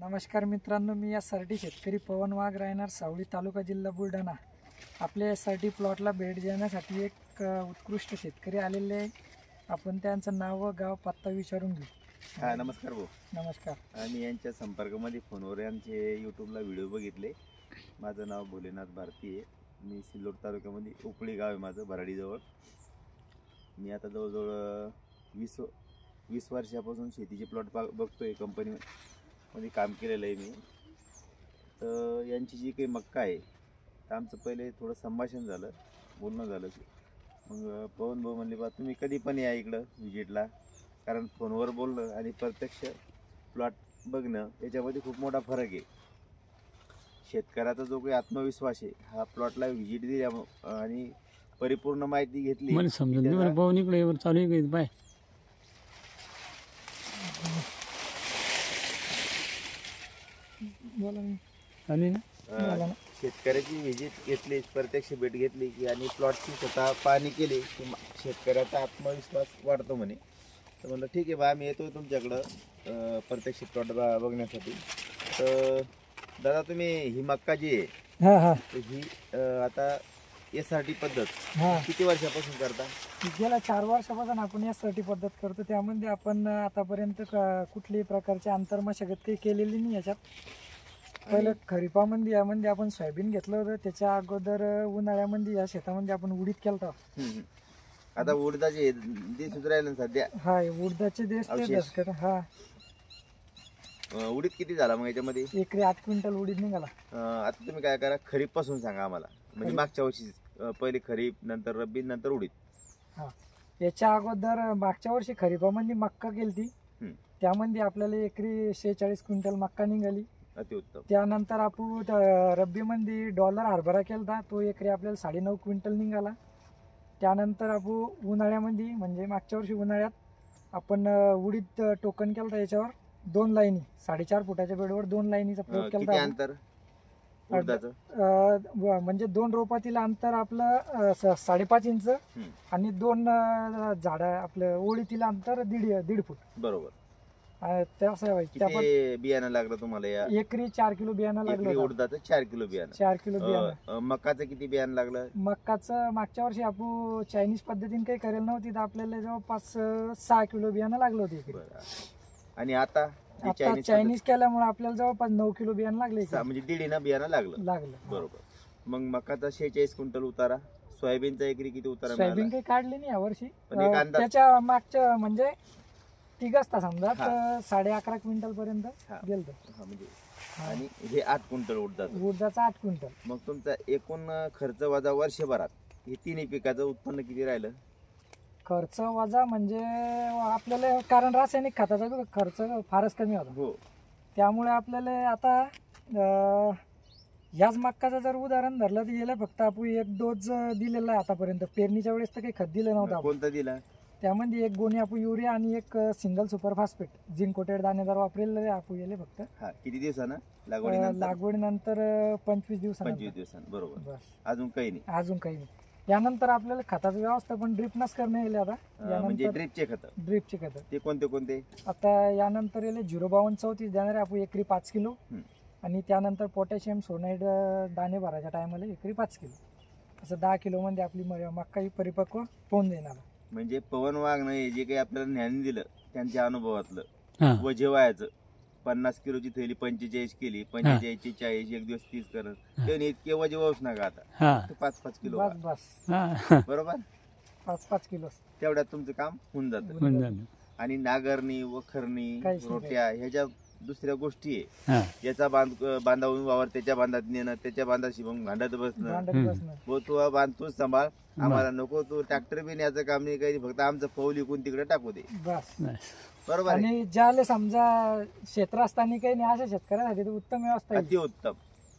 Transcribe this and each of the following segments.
नमस्कार मित्रांनो, मी यासाठी शेतकरी पवन वाघ राहणार सावळी तालुका जिल्हा बुलढाणा. आपल्या यासाठी प्लॉटला भेट देण्यासाठी एक उत्कृष्ट शेतकरी आलेले आहे. आपण त्यांचं नाव व गाव पत्ता विचारून घेऊ. हा, नमस्कार भाऊ. नमस्कार. आम्ही यांच्या संपर्कामध्ये फोनवर यांचे यूट्यूबला व्हिडिओ बघितले. माझं नाव भोलेनाथ भारती आहे. मी सिल्लोड तालुक्यामध्ये उपळी गाव आहे माझं, भराडीजवळ. मी आता जवळजवळ 20 वर्षापासून शेतीचे प्लॉट बघतोय. कंपनीमध्ये काम केलेलं आहे मी. तर यांची जी काही मक्का आहे तर आमचं पहिले थोडं संभाषण झालं, बोलणं झालं. मग पवन भाऊ म्हणले, बा तुम्ही कधी पण या इकडं व्हिजिटला, कारण फोनवर बोलणं आणि प्रत्यक्ष प्लॉट बघणं याच्यामध्ये खूप मोठा फरक आहे. शेतकऱ्याचा जो काही आत्मविश्वास आहे हा प्लॉटला व्हिजिट दिल्या आणि परिपूर्ण माहिती घेतली. मला समजत नाही, मला पाहून इकडे चालू आहे बाय. बोला आणि ना शेतकऱ्याची व्हिजिट घेतली, प्रत्यक्ष भेट घेतली की आणि प्लॉटची स्वतः पाहणी केली की शेतकऱ्याचा आत्मविश्वास वाढतो म्हणे. तर म्हणलं ठीक आहे बा, आम्ही येतो तुमच्याकडं प्रत्यक्ष प्लॉट बघण्यासाठी. तर दादा, तुम्ही ही मक्का जी आहे ही आता SRT पद्धत किती वर्षापासून करता? गेल्या 4 वर्षापासून आपण यासाठी पद्धत करतो. त्यामध्ये आपण आतापर्यंत कुठल्याही प्रकारची आंतरमशागत काही केलेली नाही. याच्यात पहिलं खरीपामध्ये यामध्ये आपण सोयाबीन घेतलं होतं. त्याच्या अगोदर उन्हाळ्यामध्ये या शेतामध्ये आपण उडीद केलं होतं. आता उडदाचे दिस उतरायला सध्या. हा, उडदाचे देश ते. हा, उडीद किती झाला मग याच्यामध्ये? एकरी 8 क्विंटल उडीद निघाला. आता तुम्ही काय करा, खरीप पासून सांगा आम्हाला. म्हणजे मागच्या वर्षी पहिले खरीप, नंतर रब्बी, नंतर उडीद. हा, याच्या अगोदर मागच्या वर्षी खरीपामध्ये मक्का केली. त्यामध्ये आपल्याला एकरी 46 क्विंटल मक्का निघाली. अतिउत्तम. त्यानंतर आपण रब्बीमध्ये डॉलर हरभरा केला, तो एकरी आपल्याला 9.5 क्विंटल निघाला. त्यानंतर आपण उन्हाळ्यामध्ये म्हणजे मागच्या वर्षी उन्हाळ्यात आपण उडीद टोकन केलं. याच्यावर 2 लाईनी 4.5 फुटाच्या बेडवर 2 लाईनीचा प्रयोग केला. अंतर म्हणजे 2 रोपातील अंतर आपलं 5.5 इंच आणि 2 झाड आपलं ओळीतील अंतर 1.5 फूट. बरोबर. त्यासाठी बियाणं लागलं तुम्हाला? या एकरी 4 किलो बियाणं लागलं. उडदाचं 4 किलो बियाणं. 4 किलो बियाणं. मकाचं किती बियाणं लागलं? मकाचं मागच्या वर्षी आपण चायनीज पद्धतीने काही करेल नव्हती, तर आपल्याला जवळपास 6 किलो बियाणं लागलं होतं. आणि आता चायनीज केल्यामुळे आपल्याला जवळपास 9 किलो बियाणं लागले. म्हणजे 1.5 बियाणं लागलं. बरोबर. मग मकाचा 46 क्विंटल उतारा. सोयाबीनचा एकरी किती उतारा? सोयाबीन काही काढली नाही यावर्षी. त्याच्या मागच्या म्हणजे तिघच समजा 11.5 क्विंटल पर्यंत गेलतो. म्हणजे आणि हे 8 क्विंटल उडदाचा 8 क्विंटल. मग तुमचा एकूण खर्च वजा वर्षभरात हे तिन्ही पिकाचं उत्पन्न किती राहिलं? खर्च वजा म्हणजे आपल्याला, कारण रासायनिक खताचा खर्च फारच कमी होता. हो. त्यामुळे आपल्याला आता याच मक्काचं जर उदाहरण धरलं तर याला फक्त आपण 1 डोस दिलेला आहे आतापर्यंत. पेरणीच्या वेळेस तर काही खत दिलं नव्हतं. कोणता दिला? त्यामध्ये 1 गोणी आपण युरिया आणि 1 single super phosphate zinc coated दाणेदार वापरलेलं आहे आपण याला फक्त. किती दिवसानं? लागवडीनंतर 25 दिवसांनी. 25 दिवसांनी. बरोबर. अजून काही नाही. यानंतर आपल्याला खताचं व्यवस्थापन ड्रिपनच करणे येईल. आता म्हणजे ड्रिपचे खत ते कोणते? आता यानंतर येईल 05234 देणार आहे आपण एकरी 5 किलो. आणि त्यानंतर पोटॅशियम सोनाईड दाणे भरायच्या टायमाला एकरी 5 किलो. असं 10 किलो मध्ये आपली मक्का ही परिपक्व होऊन देणार. म्हणजे पवन वाघनं हे जे काही आपल्याला ज्ञान दिलं त्यांच्या अनुभवातलं, वजेवायाचं 50 किलोची थैली 45 केली, 45 ची 40, एक दिवस 30 करत. त्याने इतके वजे वाहूच नका आता. 5-5 किलो बस. बरोबर. 5-5 किलो तेवढ्यात तुमचं काम होऊन जातं. आणि नागरणी, वखरणी, रोट्या ह्याच्या दुसऱ्या गोष्टी आहे. याचा बांधावून वावर त्याच्या बांधात नेणं, त्याच्या बांधाशी मग भांडत बसणं. तू बांध तूच सांभाळ, आम्हाला नको. तू ट्रॅक्टर बी न्यायचं काम नाही काही, फक्त आमचं पाऊल इकून तिकडे टाकू दे. बरोबर. आणि ज्याला समजा क्षेत्र असताना काही नाही, अशा शेतकऱ्यासाठी उत्तम व्यवस्था, अतिउत्तम.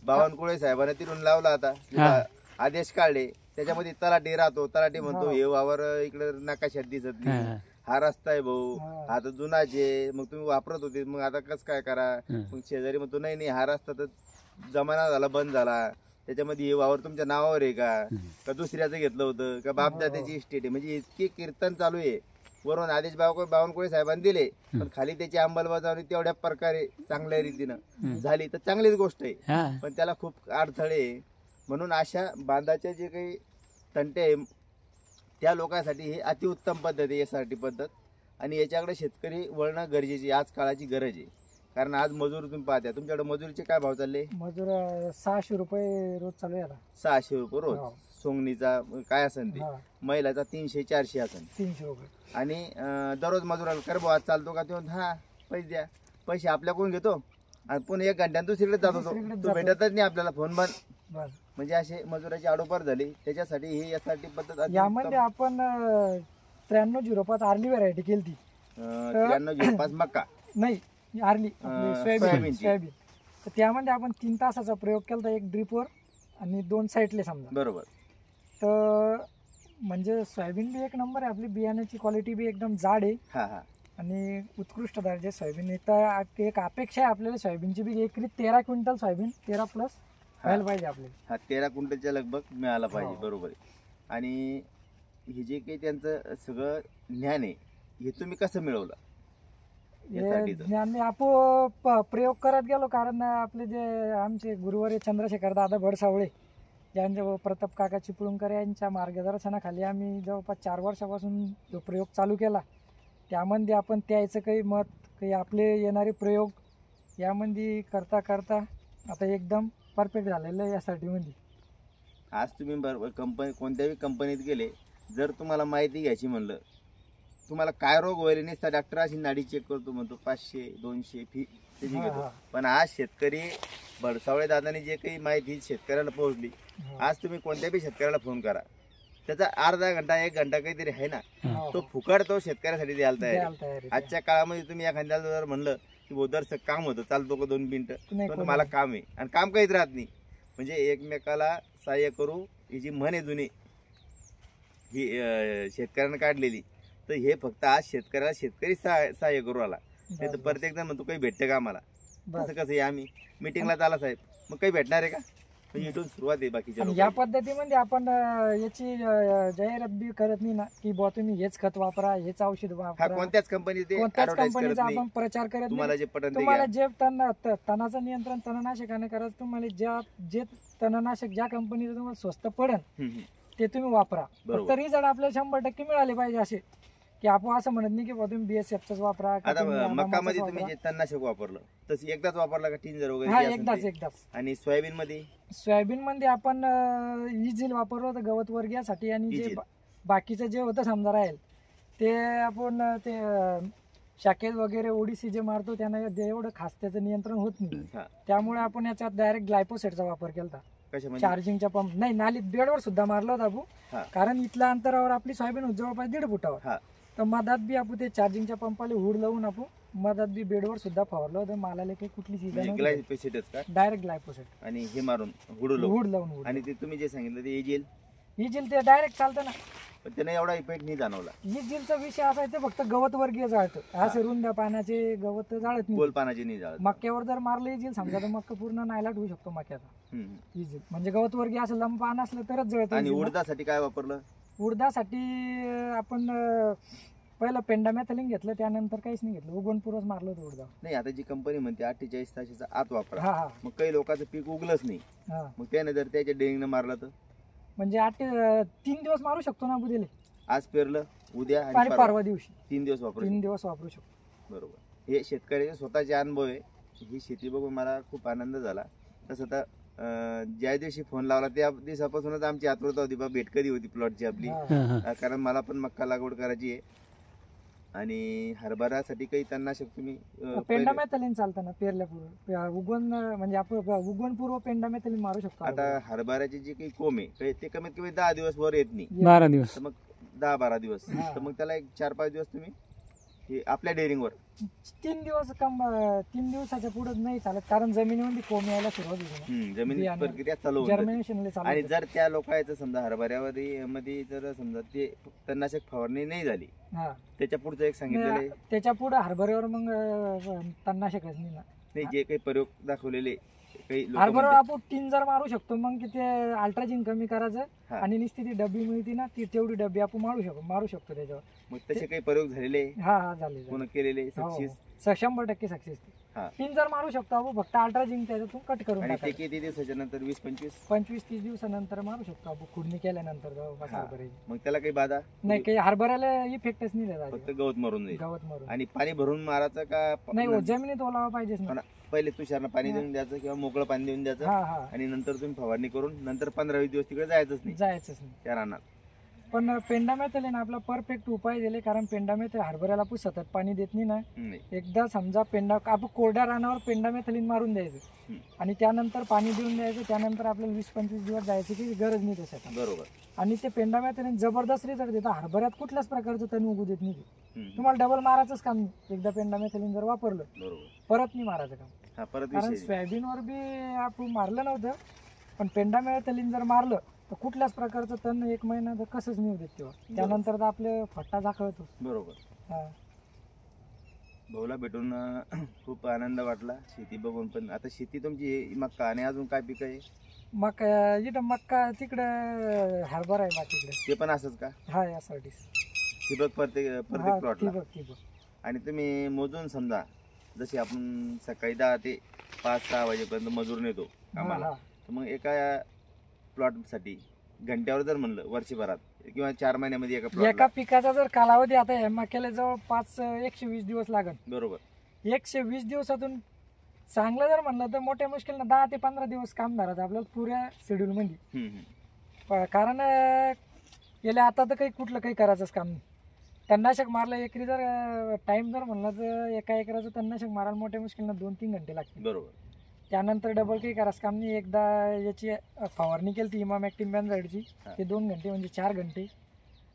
बावनकुळे साहेबांनी तिथून लावला आता, आदेश काढले. त्याच्यामध्ये तलाठी राहतो. तलाठी म्हणतो हे वावर इकडे नकाशात दिसत नाही, हा रस्ता आहे भाऊ, हा तर जुनाचे, मग तुम्ही वापरत होते, मग आता कसं काय करा? मग शेजारी म्हणतो नाही हा रस्ता तर जमाना झाला, बंद झाला, त्याच्यामध्ये हे वावर तुमच्या नावावर आहे का दुसऱ्याचं घेतलं होतं का बापदाद्याची इस्टेट आहे? म्हणजे इतके कीर्तन चालू आहे वरून आदेश बावनकुळे साहेबांनी दिले, पण खाली त्याची अंमलबजावणी तेवढ्या प्रकारे चांगल्या रीतीनं झाली तर चांगलीच गोष्ट आहे. हा पण त्याला खूप अडथळे आहे. म्हणून अशा बांधाच्या जे काही तंटे आहे त्या लोकांसाठी ही अतिउत्तम पद्धत आहे SRT पद्धत, आणि याच्याकडे शेतकरी वळणं गरजेची आहे. आज काळाची गरज आहे. कारण आज मजूर तुम्ही पाहता, तुमच्याकडे मजुरीचे काय भाव चालले? मजूर 600 रुपये रोज चालू आहे आता. 600 रुपये रोज. हो. सोंगणीचा काय असेल ते, हा, महिलाचा 300-400 असेल. 300 रुपये. आणि दररोज मजुराला कर भाऊ आज चालतो का? ते म्हणतो, हा पैसे द्या. पैसे आपल्याकडून घेतो आणि पुन्हा 1 घंट्यात दुसरीकडे जातो. दुसरीकडेच तो जातो. भेटतच नाही आपल्याला, फोन बंद. बरं. म्हणजे असे मजुराची आडोपार झाली. त्याच्यासाठी ही SRT पद्धत अतिउत्तम. यामध्ये आपण 9305 आर्ली व्हरायटी केली ती. 9305 मक्का. नाही, आर्ली आपली सोयाबीन. सोयाबीनची. सोयाबीन तर त्यामध्ये आपण 3 तासाचा प्रयोग केला, एक ड्रिपवर आणि 2 साईडले समजा. बरोबर. तर म्हणजे सोयाबीन बी एक नंबर आहे, आपली बियाण्याची क्वालिटी बी एकदम जाड आहे हा हा आणि उत्कृष्ट दर्जाचे सोयाबीन आहे. तर एक अपेक्षा आहे आपल्याला सोयाबीनची बी एकरी 13 क्विंटल सोयाबीन 13+ व्हायला पाहिजे आपल्याला. हा 13 क्विंटलच्या लगभग मिळाला पाहिजे. हो. बरोबर आहे. आणि हे जे काही त्यांचं सगळं ज्ञान आहे हे तुम्ही कसं मिळवलं? हे SRT चं. ज्ञान मी प्रयोग करत गेलो, कारण आपले जे आमचे गुरुवारी चंद्रशेखर दादा भडसावळे यांच्या प्रताप काका चिपळूणकर यांच्या मार्गदर्शनाखाली आम्ही जवळपास 4 वर्षापासून जो प्रयोग चालू केला, त्यामध्ये आपण त्याचं काही मत, काही आपले येणारे प्रयोग यामध्ये करता करता आता एकदम परफेक्ट झालेलं आहे SRT मध्ये. आज तुम्ही बरोबर कोणत्याही कंपनीत गेले, जर तुम्हाला माहिती घ्यायची म्हणलं, तुम्हाला काय रोग होईल नसता डॉक्टर अशी नाडी चेक करतो म्हणतो, 500-200 फी त्याची हा, घेतो. हा. पण आज शेतकरी भडसावळे दादाने जे काही माहिती शेतकऱ्याला पोहोचली, हा. आज तुम्ही कोणत्याही शेतकऱ्याला फोन करा, त्याचा अर्धा घंटा 1 घंटा काहीतरी आहे ना, हो, तो हो. फुकट तो शेतकऱ्यासाठी द्यायला तयार आहे. द्यायला तयार आहे. आजच्या काळामध्ये तुम्ही एखाद्याला जर म्हणलं की बोदरचं काम होतं, चालतो का 2 मिनिटं, नाही, पण कोणी मला नाही. काम आहे आणि काम काहीच राहत नाही. म्हणजे एकमेकाला सहाय्य करू ही जी म्हण आहे जुनी, ही शेतकऱ्यांना काढलेली, तर हे फक्त आज शेतकऱ्याला शेतकरी सहाय्य करू आला. नाही तर बस, प्रत्येक जण म्हणतो काही भेटतं का आम्हाला? बस. कसं कसं आहे, आम्ही मिटिंगला चाला साहेब, मग काही भेटणार आहे का? म्हणजे इथून सुरुवात आहे बाकीच्या आणि या लोकांची. पद्धतीमध्ये आपण याची जाहिरात बी करत नाही ना, की बुवा तुम्ही हेच खत वापरा, हेच औषध हा वापरा. कोणत्याच कंपनी ते कोणत्याच advertise करत कंपनीचा नाही. आपण प्रचार करत तुम्हाला नाही. जे पटन ते तुम्हाला घ्या. जे तणाचं नियंत्रण तणनाशकाने करायचं, तुम्हाला जे तणनाशक ज्या कंपनीचं तुम्हाला स्वस्त पडेल हम्म. ते तुम्ही वापरा. बरोबर. फक्त रिझल्ट आपल्याला 100% मिळाले पाहिजे. असे की आपण असं म्हणत नाही की बुवा तुम्ही BSFच वापरा का आता तुम्ही मक्कामध्ये आमाचं तुम्ही वापरा. जे तणनाशक वापरलं तसं एकदाच वापरला का टिंजर वगैरे हा, जे असेल ते? एकदाच. आणि सोयाबीन मध्ये सोयाबीन मध्ये आपण इझिल वापरलं होतं गवत वर्गीयासाठी, आणि जे इझिल. बाकीचं जे होतं समजा राहील ते आपण ते शाकेल वगैरे ओडिसी जे मारतो त्यांना एवढं खास त्याचं नियंत्रण होत नाही. हा. त्यामुळे आपण याच्यात डायरेक्ट ग्लायपोसेटचा वापर केला. कशामध्ये? चार्जिंगच्या पंप नाही, नालीत बेडवर सुद्धा मारला होता हा. आपण, कारण इथल्या अंतरावर आपली सोयाबीन होती जवळपास 1.5 फुटावर. हा. तर मधात बी आपण ते चार्जिंगच्या पंपाला हुड लावून आपण मधात बी बेडवर सुद्धा फवारलं होतं. मालाला काही कुठली म्हणजे सीजन ग्लायफोसेटच का? डायरेक्ट ग्लायपोसेट आणि हे मारून हुडलो. हुड लावून आणि ते तुम्ही जे सांगितलं ते एजेल, इजिल ते डायरेक्ट चालतं ना. पण त्याने एवढा इफेक्ट नाही जाणवला. इजिलचा विषय असा आहे, ते फक्त गवत वर्गीय जाळतं. असं रुंद्या पानाचे गवत जाळत नाही. गोल पानाची नाही जाळत. मक्यावर जर मारलं इजिल समजा तर मक्का पूर्ण नायलाट होऊ शकतो मक्याचा. हम्म. इजिल म्हणजे गवत वर्गीय असं लंब पान असलं तरच जळतं. आणि इजिल ना. उडदासाठी काय वापरलं? उडदासाठी आपण पहिलं पेंडामॅथलिन घेतलं, त्यानंतर काहीच नाही घेतलं, उगवणपूर्वच मारलं होतं उडदा. नाही, आता जी कंपनी म्हणते 48 तासाचा आत वापरा, हा हा मग काही लोकांचं पीक उगलंच नाही, हा. मग त्याने जर त्याच्या डेरिंगनं मारलं तर? म्हणजे 3 दिवस मारू शकतो ना बुधेले, आज पेरलं, उद्या आणि आणि परवा. परवा दिवशी 3 दिवस वापरू 3 दिवस वापरू शकतो. बरोबर. हे शेतकऱ्याचे स्वतःचे अनुभव आहे. ही शेती बघून मला खूप आनंद झाला. तसं तर ज्या दिवशी फोन लावला त्या दिवसापासूनच आमची आतुरता होती, बा भेट कधी होती प्लॉटची आपली. हा. हा हा कारण मला पण मक्का लागवड करायची आहे. आणि हरभरासाठी काही तणनाशक तुम्ही पहिले- पेंडामॅथलिन चालतं ना पेरल्यापूर्वी, उगवण म्हणजे आपण उगवणपूर्व पेंडामॅथलिन मारू शकतो. आता हरभऱ्याची जी काही कोंब आहे ते कमीत कमी 10 दिवस वर येत नाही, 12 दिवस. तर मग 10-12 दिवस, हा. तर मग त्याला एक 4-5 दिवस तुम्ही हे आपल्या डेअरिंगवर 3 दिवसाच्या पुढे नाही चालत, कारण जमिनीमध्ये कोंब यायला सुरुवात होती ना. जमिनीत बियाणं. प्रक्रिया चालू होऊन जाते. जर्मिनेशनला आणि चालू. जर त्या लोकांचं समजा हरभऱ्यामध्ये मध्ये जर समजा ते तणनाशक फवारणी नाही झाली, हा, त्याच्या पुढचं एक सांगितलेलं आहे, त्याच्या पुढे हरभऱ्यावर मग तणनाशकच नाही ना. नाही जे काही प्रयोग दाखवलेले काही लोकं हरभरा म्हणतात- आपण 3 जर मारू शकतो मग की ते अल्ट्राजिन कमी हा. करायचं आणि नुसती ती डब्बी मिळती ना ती तेवढी डब्बी आपण मारू शकतो त्याच्यावर. मग तसे काही प्रयोग झालेले हा झाले कोण केलेले हो, सक्सेस 100% सक्सेस. हा. 3 जर मारू शकतो आपण फक्त अल्ट्राजिन त्याच्यातून कट करून आणि ते टाकायचं. किती दिवसाच्या नंतर 20-25 25-30 दिवसानंतर मारू शकतो आपण खुडणी केल्यानंतर जवळपास हा. हरभऱ्याची. मग त्याला काही बाधा नाही काही हरभऱ्याला इफेक्टच नाही त्याचा फक्त अजिबात. गवत मरून जाईल गवत मरून आणि पाणी भरून मारायचं का नाही हो, जमिनीत ओलावा पाहिजेच ना. पण पहिले तुषारनं पाणी देऊन द्यायचं किंवा मोकळं पाणी देऊन द्यायचं हा हा आणि नंतर तुम्ही फवारणी करून नंतर 15-20 दिवस तिकडे जायचंच नाही जायचंच नाही. त्या रानात. पण पेंडामेथल आहे ना आपला परफेक्ट उपाय दिले, कारण पेंडामेथल हरभऱ्याला आपण सतत पाणी देत नाही ना. नाही. एकदा समजा आपण कोरड्या रानावर पेंडामेथलिन मारून द्यायचं हम्म. आणि त्यानंतर पाणी देऊन द्यायचं. त्यानंतर आपल्याला 20-25 दिवस जायची की गरज नाही त्यासाठी. बरोबर. आणि ते पेंडामेथलिन जबरदस्त रिझल्ट देतं. हरभऱ्यात कुठल्याच प्रकारचं तण उगू देत नाही ते. हम्म. तुम्हाला डबल मारायचंच काम नाही. एकदा पेंडामेथलिन जर वापरलं बरोबर. परत नाही मारायचं काम. हा परत कारण विषय सोयाबीनवर बी आपण मारलं नव्हतं, पण पेंडामेथलिन जर मारलं तर कुठल्याच प्रकारचं तण 1 महिना तर कसंच नाही देत तेव्हा. त्यानंतर तर आपलं फट्टा झाकळतो. बरोबर. हा. भाऊला भेटून खूप आनंद वाटला शेती बघून. पण आता शेती तुमची मक्का आणि अजून काय पिकं आहे मका इथं मक्का तिकडं हरभरा आहे बाकीकडे. ते पण असंच का हा यासाठी. ठिबक प्रत्येक प्लॉटला ठिबक. आणि तुम्ही मोजून समजा जसे आपण सकाळी 10 ते 5-6 वाजेपर्यंत मजूर नेतो आम्हाला, हा. तर मग एका प्लॉटसाठी घंट्यावर जर म्हणलं वर्षभरात किंवा 4 महिन्यामध्ये एका एका प्लॉटला पिकाचा जर कालावधी आता या मक्याला जवळपास 120 दिवस लागेल. बरोबर. 120 दिवसातून चांगलं जर म्हणलं तर मोठ्या मुश्किलनं 10 ते 15 दिवस काम धरायचं आपल्याला पुऱ्या शेड्यूल मध्ये. हम्म, हम्म. कारण याला आता तर कुठलं काही करायचंच काम नाही. तणनाशक मारलं एकरी जर टाइम जर म्हणलं तर एका एकराचं तणनाशक मारायला मोठ्या मुश्किलनं 2-3 घंटे लागतील. बरोबर. त्यानंतर डबल काही करायचं काम नाही. एकदा याची फवारणी केली ती इमामॅक्टिन बॅनझाईडची, हा. ते 2 घंटे म्हणजे 4 घंटे.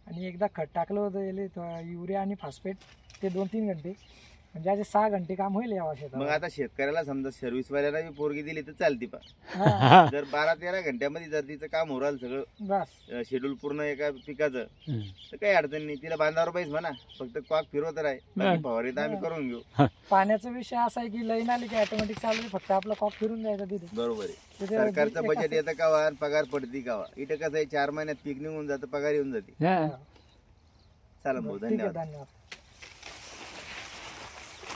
आणि एकदा खत टाकलं होतं याला युरिया आणि फॉस्फेट, ते 2-3 घंटे. म्हणजे असे 6 घंटे काम होईल या मग वर्षात. आता शेतकऱ्याला समजा सर्व्हिस वाल्याला बी पोरगी दिली तर चालते पा जर 12-13 घंट्यामध्ये जर तिचं काम होईल सगळं बस शेड्यूल पूर्ण एका पिकाचं हम्म. तर काही अडचण नाही. तिला बांधावर पाहिजे म्हणा, फक्त कॉक फिरवत राहील. बाकी फवारणी तर आम्ही करून घेऊ. पाण्याचा विषय असा आहे की लाईन आली की ऑटोमॅटिक चालू, फक्त आपला कॉक फिरून द्यायचा तिथे. बरोबर आहे. तिथे सरकारचं एक बजेट असं- येतं कावा आणि पगार पडती कावा. इथं कसं आहे 4 महिन्यात पीक निघून जातं, पगार येऊन जाते. हा. चला भाऊ, ठीक आहे, धन्यवाद. धन्यवाद.